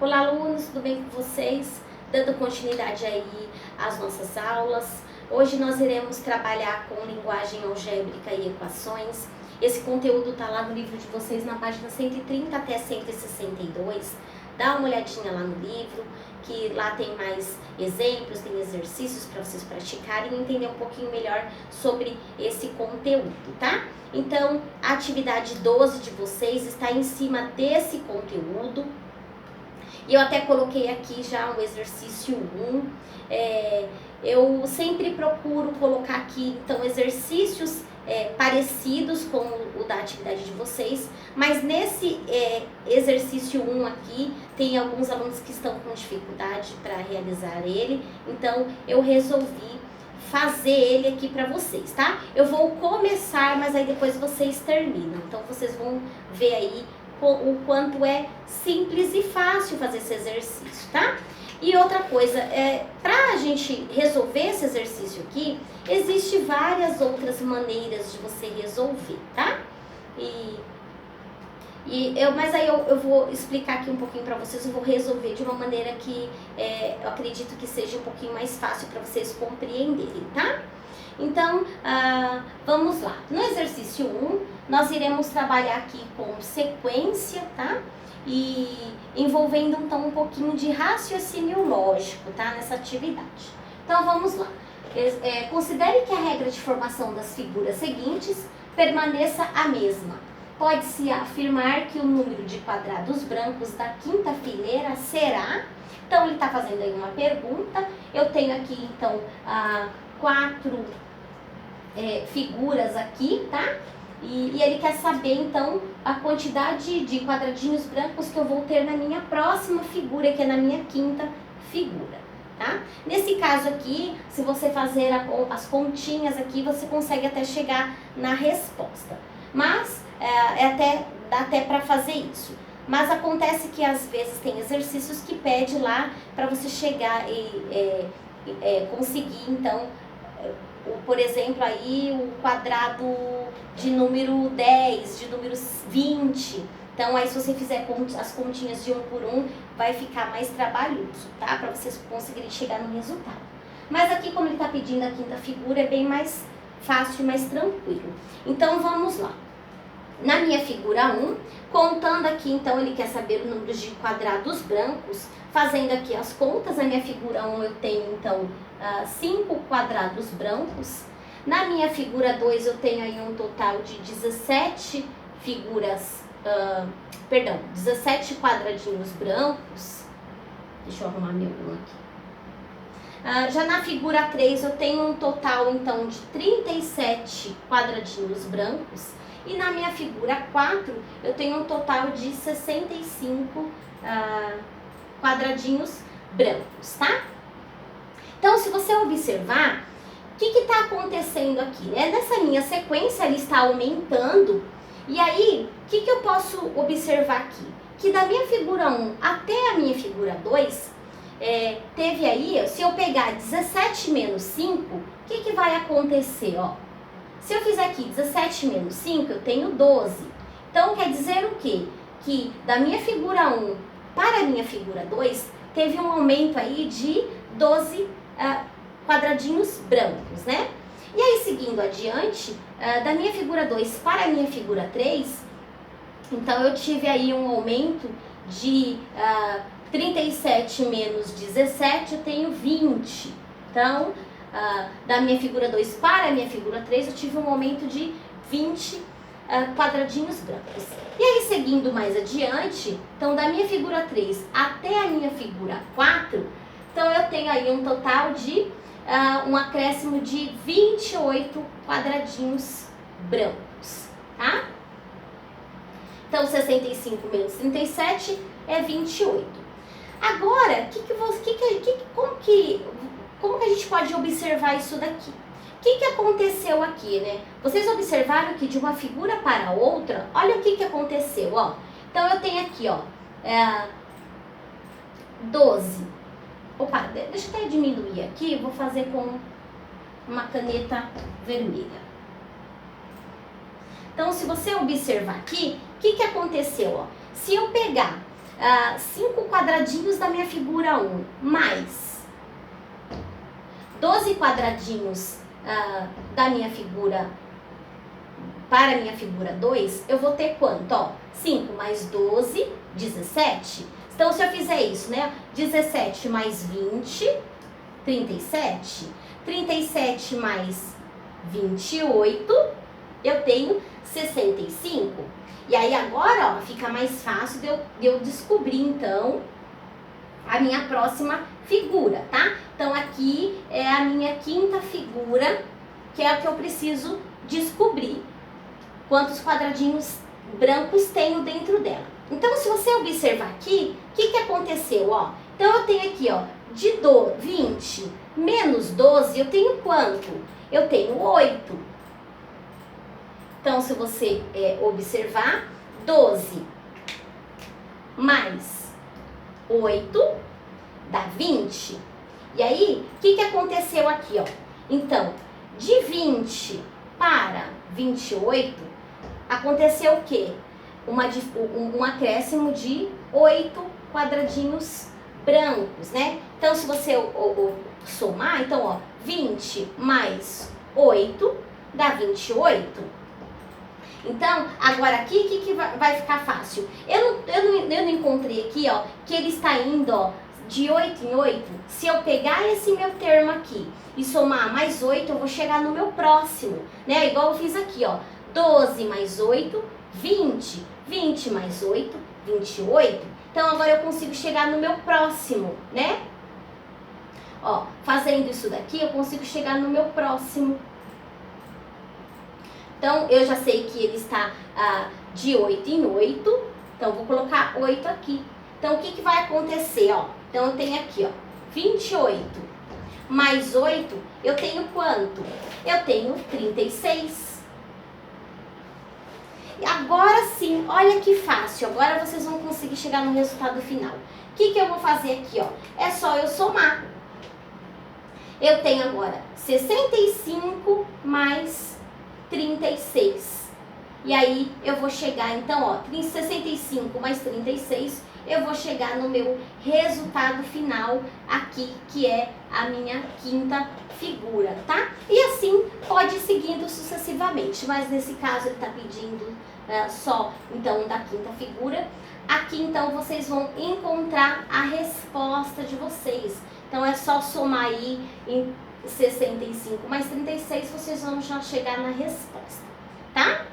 Olá, alunos, tudo bem com vocês? Dando continuidade aí às nossas aulas. Hoje nós iremos trabalhar com linguagem algébrica e equações. Esse conteúdo está lá no livro de vocês na página 130 até 162. Dá uma olhadinha lá no livro, que lá tem mais exemplos, tem exercícios para vocês praticarem e entender um pouquinho melhor sobre esse conteúdo, tá? Então, a atividade 12 de vocês está em cima desse conteúdo. E eu até coloquei aqui já o exercício 1. Eu sempre procuro colocar aqui, então, exercícios parecidos com o da atividade de vocês, mas nesse exercício 1 aqui, tem alguns alunos que estão com dificuldade para realizar ele, então eu resolvi fazer ele aqui para vocês, tá? Eu vou começar, mas aí depois vocês terminam, então vocês vão ver aí o quanto é simples e fácil fazer esse exercício, tá? E outra coisa, para a gente resolver esse exercício aqui, existe várias outras maneiras de você resolver, tá? Mas aí eu vou explicar aqui um pouquinho para vocês, eu vou resolver de uma maneira que eu acredito que seja um pouquinho mais fácil para vocês compreenderem, tá? Então, vamos lá. No exercício 1, nós iremos trabalhar aqui com sequência, tá? E envolvendo então um pouquinho de raciocínio lógico, tá? Nessa atividade. Então, vamos lá. Considere que a regra de formação das figuras seguintes permaneça a mesma. Pode-se afirmar que o número de quadrados brancos da quinta fileira será... Então, ele está fazendo aí uma pergunta. Eu tenho aqui, então, 4 figuras aqui, tá? E ele quer saber, então, a quantidade de quadradinhos brancos que eu vou ter na minha próxima figura, que é na minha quinta figura, tá? Nesse caso aqui, se você fazer as continhas aqui, você consegue até chegar na resposta. Mas, dá até para fazer isso. Mas acontece que, às vezes, tem exercícios que pede lá para você chegar e conseguir, então... por exemplo, aí o quadrado de número 10, de número 20. Então, aí se você fizer as continhas de 1 por 1, vai ficar mais trabalhoso, tá? Para vocês conseguirem chegar no resultado. Mas aqui, como ele está pedindo a quinta figura, é bem mais fácil, mais tranquilo. Então, vamos lá. Na minha figura 1, contando aqui, então, ele quer saber o número de quadrados brancos. Fazendo aqui as contas, na minha figura 1 eu tenho, então, 5 quadrados brancos. Na minha figura 2 eu tenho aí um total de 17 17 quadradinhos brancos. Deixa eu arrumar meu 1 aqui. Já na figura 3 eu tenho um total, então, de 37 quadradinhos brancos. E na minha figura 4 eu tenho um total de 65 quadradinhos brancos, tá? Então, se você observar, o que está acontecendo aqui, né? Nessa minha sequência, ele está aumentando. E aí, o que eu posso observar aqui? Que da minha figura 1 até a minha figura 2, teve aí, se eu pegar 17 menos 5, o que vai acontecer, ó? Se eu fizer aqui 17 menos 5, eu tenho 12. Então, quer dizer o quê? Que da minha figura 1 para a minha figura 2, teve um aumento aí de 12 quadradinhos brancos, né? E aí, seguindo adiante, da minha figura 2 para a minha figura 3, então eu tive aí um aumento de 37 menos 17, eu tenho 20. Então, da minha figura 2 para a minha figura 3, eu tive um aumento de 20 quadradinhos brancos. E aí, seguindo mais adiante, então da minha figura 3 até a minha figura 4, então eu tenho aí um total de um acréscimo de 28 quadradinhos brancos, tá? Então, 65 menos 37 é 28. Agora, como que a gente pode observar isso daqui? O que aconteceu aqui, né? Vocês observaram que de uma figura para outra, olha o que aconteceu, ó. Então, eu tenho aqui, ó, 12. Opa, deixa eu até diminuir aqui, vou fazer com uma caneta vermelha. Então, se você observar aqui, o que aconteceu, ó? Se eu pegar 5 quadradinhos da minha figura 1, mais 12 quadradinhos da minha figura, para a minha figura 2, eu vou ter quanto? Ó, 5 mais 12, 17. Então, se eu fizer isso, né? 17 mais 20, 37. 37 mais 28, eu tenho 65. E aí agora, ó, fica mais fácil de eu descobrir, então, a minha próxima figura, tá? Então, aqui é a minha quinta figura, que é a que eu preciso descobrir quantos quadradinhos brancos tenho dentro dela. Então, se você observar aqui, o que aconteceu, ó? Então, eu tenho aqui, ó, de 20 menos 12, eu tenho quanto? Eu tenho 8. Então, se você observar, 12 mais 8 dá 20. E aí, o que aconteceu aqui, ó? Então, de 20 para 28, aconteceu o quê? Um acréscimo de 8 quadradinhos brancos, né? Então, se você somar, então, ó, 20 mais 8 dá 28. Então, agora aqui, o que vai ficar fácil? Eu não encontrei aqui, ó, que ele está indo, ó, de 8 em 8. Se eu pegar esse meu termo aqui e somar mais 8, eu vou chegar no meu próximo, né? Igual eu fiz aqui, ó, 12 mais 8, 20. 20 mais 8, 28. Então, agora eu consigo chegar no meu próximo, né? Ó, fazendo isso daqui, eu consigo chegar no meu próximo. Então, eu já sei que ele está de 8 em 8. Então, vou colocar 8 aqui. Então, o que vai acontecer, ó? Então, eu tenho aqui, ó, 28 mais 8, eu tenho quanto? Eu tenho 36. E agora sim, olha que fácil. Agora vocês vão conseguir chegar no resultado final. O que eu vou fazer aqui, ó? É só eu somar. Eu tenho agora 65 mais 36. E aí, eu vou chegar, então, ó, 65 mais 36, eu vou chegar no meu resultado final aqui, que é a minha quinta figura, tá? E assim, pode ir seguindo sucessivamente, mas nesse caso ele tá pedindo só, então, da quinta figura. Aqui, então, vocês vão encontrar a resposta de vocês. Então, é só somar aí em 65 mais 36, vocês vão já chegar na resposta, tá?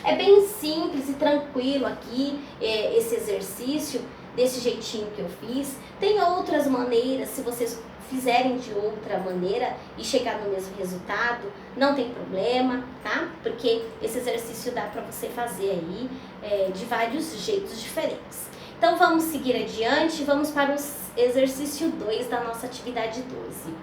É bem simples e tranquilo aqui esse exercício, desse jeitinho que eu fiz. Tem outras maneiras, se vocês fizerem de outra maneira e chegar no mesmo resultado, não tem problema, tá? Porque esse exercício dá para você fazer aí de vários jeitos diferentes. Então vamos seguir adiante, vamos para o exercício 2 da nossa atividade 12.